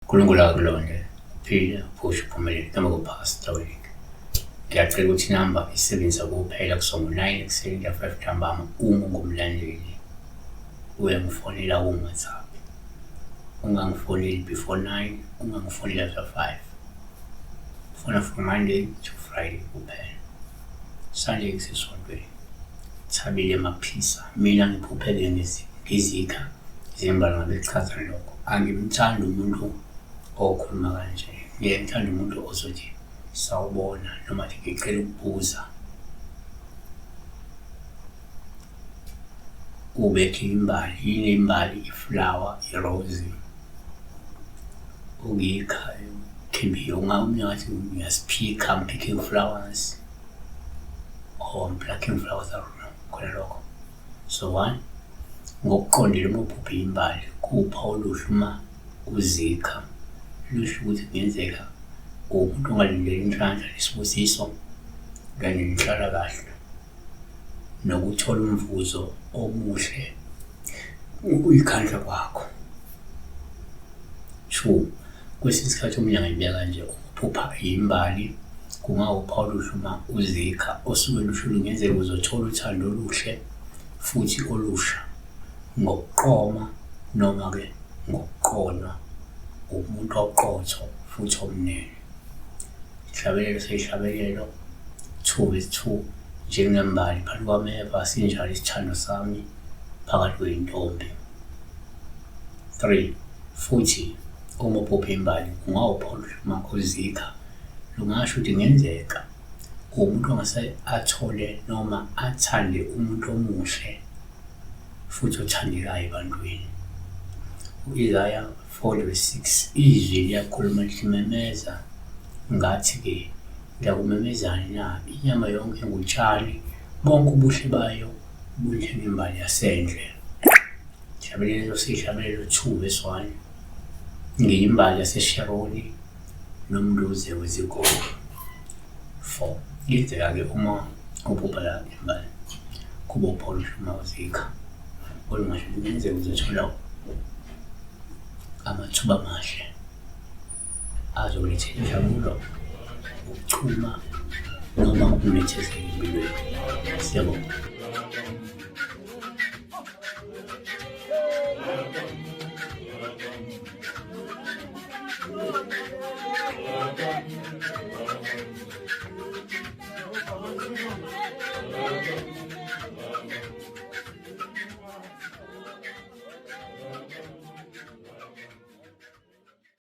uNkulunkulu akulonde phila futhi uphumelele noma kuphasta wethu. Ngiyacela ukuthi inamba isebenzisa kuphela kusongo 9 ekuseni ya 5 ntambama uma ungumlandeli uyangifonela ku-WhatsApp. Ungangifoneli before 9, ungangifoneli after 5. Fona from Monday to Friday kuphela. Sunday kusesontweni. Thabile emaphisa. Mina ngiphuphele ngizikha zimbala ngabe chaza lokho. Angimthandi umuntu okhuluma kanje. Ngiyamthanda umuntu ozothi sawubona noma ngicela ukubuza. Ubekhe imbali, yini imbali, iflower, irose. Ugikha can be ungathi uyasiphika, I'm picking flowers or I'm plucking flowers, I don't know, khona lokho. So one, ngokuqondile uma uphupha imbali kupha oluhlu uma uzikha lusho ukuthi kungenzeka umuntu ongalindele inhlanhla lesibusiso kanye nenhlalakahle nokuthola umvuzo omuhle uyikhandla kwakho. 2, kwesinye isikhathi umnyaka ibeka kanje uphupha imbali kungawupha oluhlu uma uzikha osuke lusho lungenzeka uzothola uthando oluhle futhi olusha ngokuqoma noma ke ngokuqonwa umuntu oqotho futhi omnene. Ihlabelelo seyihlabelelo 2:2 njengembali phakathi kwameva sinjalo isithando sami phakathi kweyintombi. 3, futhi uma uphupha imbali kungawupha oluhlu uma uzikha lungasho ukuthi ngenzeka umuntu ongase athole noma athande umuntu omuhle futhi othandekayo ebantwini. U-Isaiah 4:6 izwi liyakhuluma limemeza ngathi-ke ngiyakumemezani na inyama yonke ngutshani bonke ubuhle bayo buhle ngembali yasendle. Ihlabelelo sihlabelelo 2:1 ngiyimbali yaseSharoni nomluze wezigodi. 4, kuyenzeka-ke uma uphupha la imbali kuba upha oluhlu uma uzikha olungasho kungenzeka uzothola amathuba amahle azokulethela injabulo, ukuchuma noma ukunethezeka empilweni. Siyabonga.